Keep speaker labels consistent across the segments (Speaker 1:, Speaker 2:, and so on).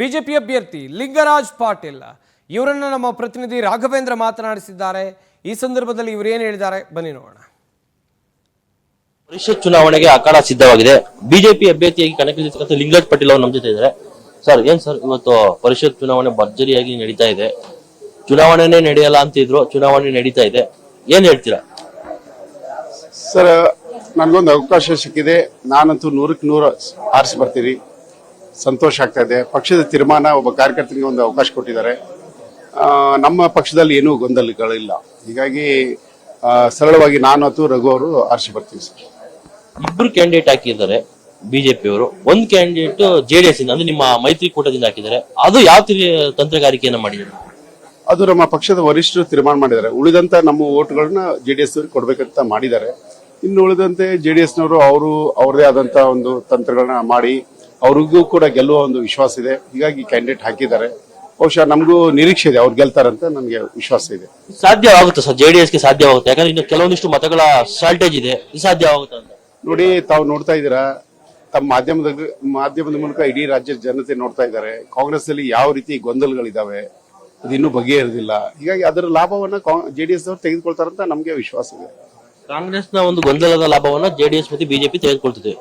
Speaker 1: BJP ಅಭ್ಯರ್ಥಿ ಲಿಂಗರಾಜ್ ಪಾಟೀಲ್ ಇವರನ್ನು ನಮ್ಮ ಪ್ರತಿನಿಧಿ ರಾಘವೇಂದ್ರ ಮಾತನಾಡಿಸಿದ್ದಾರೆ. ಈ ಸಂದರ್ಭದಲ್ಲಿ ಇವರು ಏನು ಹೇಳಿದ್ದಾರೆ ಬನ್ನಿ ನೋಡೋಣ.
Speaker 2: ಪರಿಷತ್ ಚುನಾವಣೆಗೆ ಅಖಾಡ ಸಿದ್ಧವಾಗಿದೆ. ಬಿಜೆಪಿ ಅಭ್ಯರ್ಥಿಯಾಗಿ ಕಣಕ್ಕಿಳಿದಿರ್ತಕ್ಕಂಥ ಲಿಂಗರಾಜ್ ಪಾಟೀಲ್ ಅವರು ನಮ್ಮ ಜೊತೆ ಇದ್ದಾರೆ. ಸರ್, ಏನ್ ಸರ್ ಇವತ್ತು ಪರಿಷತ್ ಚುನಾವಣೆ ಭರ್ಜರಿಯಾಗಿ ನಡೀತಾ ಇದೆ. ಚುನಾವಣೆನೇ ನಡೆಯಲ್ಲ ಅಂತಿದ್ರು, ಚುನಾವಣೆ ನಡೀತಾ ಇದೆ. ಏನ್ ಹೇಳ್ತೀರಾ
Speaker 3: ಸರ್? ನನಗೊಂದು ಅವಕಾಶ ಸಿಕ್ಕಿದೆ. ನಾನಂತೂ 100ಕ್ಕೆ 100 ಆರಿಸಿ ಬರ್ತೀನಿ. ಸಂತೋಷ ಆಗ್ತಾ ಇದೆ. ಪಕ್ಷದ ತೀರ್ಮಾನ ಒಬ್ಬ ಕಾರ್ಯಕರ್ತನಿಗೆ ಒಂದು ಅವಕಾಶ ಕೊಟ್ಟಿದ್ದಾರೆ. ನಮ್ಮ ಪಕ್ಷದಲ್ಲಿ ಏನೂ ಗೊಂದಲಗಳಿಲ್ಲ. ಹೀಗಾಗಿ ಸರಳವಾಗಿ ನಾನು ಅಥವಾ ರಘು ಅವರು ಆರಿಸಿ ಬರ್ತೀವಿ ಸರ್.
Speaker 2: ಇಬ್ರು ಕ್ಯಾಂಡಿಡೇಟ್ ಹಾಕಿದ್ದಾರೆ ಬಿಜೆಪಿ ಅವರು. ಒಂದು ಕ್ಯಾಂಡಿಡೇಟ್ ಜೆಡಿಎಸ್ ಇಂದ ಅಂದ್ರೆ ನಿಮ್ಮ ಮೈತ್ರಿಕೂಟದಿಂದ ಹಾಕಿದ್ದಾರೆ. ಅದು ಯಾವ ತಂತ್ರಗಾರಿಕೆಯನ್ನ ಮಾಡಿದ್ದಾರೆ?
Speaker 3: ಅದು ನಮ್ಮ ಪಕ್ಷದ ವರಿಷ್ಠರು ತೀರ್ಮಾನ ಮಾಡಿದ್ದಾರೆ. ಉಳಿದಂತ ನಮ್ಮ ಓಟ್ಗಳನ್ನ ಜೆಡಿಎಸ್ ಅವ್ರಿಗೆ ಕೊಡ್ಬೇಕಂತ ಮಾಡಿದ್ದಾರೆ. ಇನ್ನು ಉಳಿದಂತೆ ಜೆಡಿಎಸ್ನವರು ಅವರು ಅವ್ರದೇ ಆದಂತ ಒಂದು ತಂತ್ರಗಳನ್ನ ಮಾಡಿ ಅವ್ರಿಗೂ ಕೂಡ ಗೆಲ್ಲುವ ಒಂದು ವಿಶ್ವಾಸ ಇದೆ. ಹೀಗಾಗಿ ಕ್ಯಾಂಡಿಡೇಟ್ ಹಾಕಿದ್ದಾರೆ. ಬಹುಶಃ ನಮಗೂ ನಿರೀಕ್ಷೆ ಇದೆ ಅವ್ರು ಗೆಲ್ತಾರಂತ ನನಗೆ ವಿಶ್ವಾಸ ಇದೆ.
Speaker 2: ಸಾಧ್ಯವಾಗುತ್ತೆ ಸರ್, ಜೆಡಿಎಸ್ಗೆ ಸಾಧ್ಯವಾಗುತ್ತೆ. ಯಾಕಂದ್ರೆ ಇನ್ನು ಕೆಲವೊಂದಿಷ್ಟು ಮತಗಳ ಶಾರ್ಟೇಜ್ ಇದೆ. ಸಾಧ್ಯವಾಗುತ್ತೆ ಅಂತ
Speaker 3: ನೋಡಿ, ತಾವು ನೋಡ್ತಾ ಇದ್ದೀರಾ, ತಮ್ಮ ಮಾಧ್ಯಮದ ಮೂಲಕ ಇಡೀ ರಾಜ್ಯದ ಜನತೆ ನೋಡ್ತಾ ಇದ್ದಾರೆ. ಕಾಂಗ್ರೆಸ್ ಅಲ್ಲಿ ಯಾವ ರೀತಿ ಗೊಂದಲಗಳಿದಾವೆ, ಅದು ಇನ್ನೂ ಬಗೆಹರಿದಿಲ್ಲ. ಹೀಗಾಗಿ ಅದರ ಲಾಭವನ್ನ ಜೆಡಿಎಸ್ ಅವರು ತೆಗೆದುಕೊಳ್ತಾರಂತ ನಮಗೆ ವಿಶ್ವಾಸ ಇದೆ.
Speaker 2: ಕಾಂಗ್ರೆಸ್ನ ಒಂದು ಗೊಂದಲದ ಲಾಭವನ್ನ ಜೆಡಿಎಸ್ ಮತ್ತು ಬಿಜೆಪಿ ತೆಗೆದುಕೊಳ್ತಿದೆ.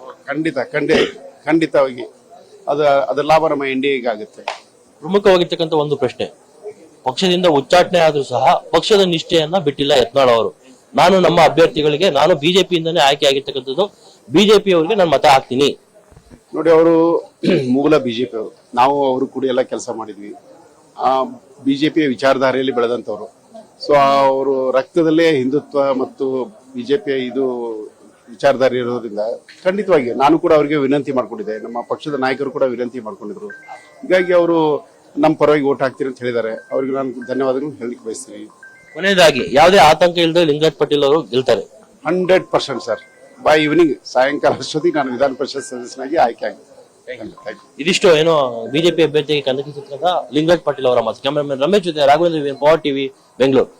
Speaker 3: ಖಂಡಿತವಾಗಿ ಅದರ ಲಾಭ ನಮ್ಮ ಎನ್ಡಿಎಗೆ ಆಗುತ್ತೆ.
Speaker 2: ಪ್ರಮುಖವಾಗಿರ್ತಕ್ಕಂಥ ಒಂದು ಪ್ರಶ್ನೆ, ಪಕ್ಷದಿಂದ ಉಚ್ಚಾಟನೆ ಆದ್ರೂ ಸಹ ಪಕ್ಷದ ನಿಷ್ಠೆಯನ್ನ ಬಿಟ್ಟಿಲ್ಲ ಯತ್ನಾಳ್ ಅವರು. ನಾನು ನಮ್ಮ ಅಭ್ಯರ್ಥಿಗಳಿಗೆ ನಾನು ಬಿಜೆಪಿಯಿಂದನೇ ಆಯ್ಕೆ ಆಗಿರ್ತಕ್ಕಂಥದ್ದು, ಬಿಜೆಪಿ ಅವರಿಗೆ ನಾನು ಮತ ಹಾಕ್ತೀನಿ.
Speaker 3: ನೋಡಿ, ಅವರು ಮೂಲ ಬಿಜೆಪಿ ಅವರು. ನಾವು ಅವರು ಕೂಡ ಎಲ್ಲ ಕೆಲಸ ಮಾಡಿದ್ವಿ. ಬಿಜೆಪಿಯ ವಿಚಾರಧಾರೆಯಲ್ಲಿ ಬೆಳೆದಂತವ್ರು. ಸೊ ಅವರು ರಕ್ತದಲ್ಲೇ ಹಿಂದುತ್ವ ಮತ್ತು ಬಿಜೆಪಿಯ ಇದು ವಿಚಾರಧಾರೆ ಇರೋದ್ರಿಂದ ಖಂಡಿತವಾಗಿ ನಾನು ಕೂಡ ಅವರಿಗೆ ವಿನಂತಿ ಮಾಡ್ಕೊಂಡಿದ್ದೆ. ನಮ್ಮ ಪಕ್ಷದ ನಾಯಕರು ಕೂಡ ವಿನಂತಿ ಮಾಡ್ಕೊಂಡಿದ್ರು. ಹೀಗಾಗಿ ಅವರು ನಮ್ಮ ಪರವಾಗಿ ಓಟ್ ಹಾಕ್ತೀರಿ ಅಂತ ಹೇಳಿದ್ದಾರೆ. ಅವ್ರಿಗೆ ನಾನು ಧನ್ಯವಾದಗಳು ಹೇಳಲಿಕ್ಕೆ ಬಯಸ್ತೀನಿ.
Speaker 2: ಕೊನೆಯದಾಗಿ ಯಾವುದೇ ಆತಂಕ ಇಲ್ಲದೆ ಲಿಂಗರಾಜ್ ಪಾಟೀಲ್ ಅವರು ಗೆಲ್ತಾರೆ
Speaker 3: 100% ಸರ್. ಬೈ ಈವ್ನಿಂಗ್ ಸಾಯಂಕಾಲ ಅಷ್ಟೊತ್ತಿಗೆ ನಾನು ವಿಧಾನ ಪರಿಷತ್ ಸದಸ್ಯನಾಗಿ ಆಯ್ಕೆ ಆಗಿದೆ.
Speaker 2: ಇದಿಷ್ಟು ಏನೋ ಬಿಜೆಪಿ ಅಭ್ಯರ್ಥಿಗೆ ಕಣಕ್ಕಿಳಿಸಿರ್ತಕ್ಕಂಥ ಲಿಂಗರಾಜ್ ಪಾಟೀಲ್ ಅವರ ಮಾತು. ಕ್ಯಾಮರಾಮನ್ ರಮೇಶ್ ಜೊತೆ ರಾಘವೇಂದ್ರ, ಪವರ್ ಟಿವಿ, ಬೆಂಗಳೂರು.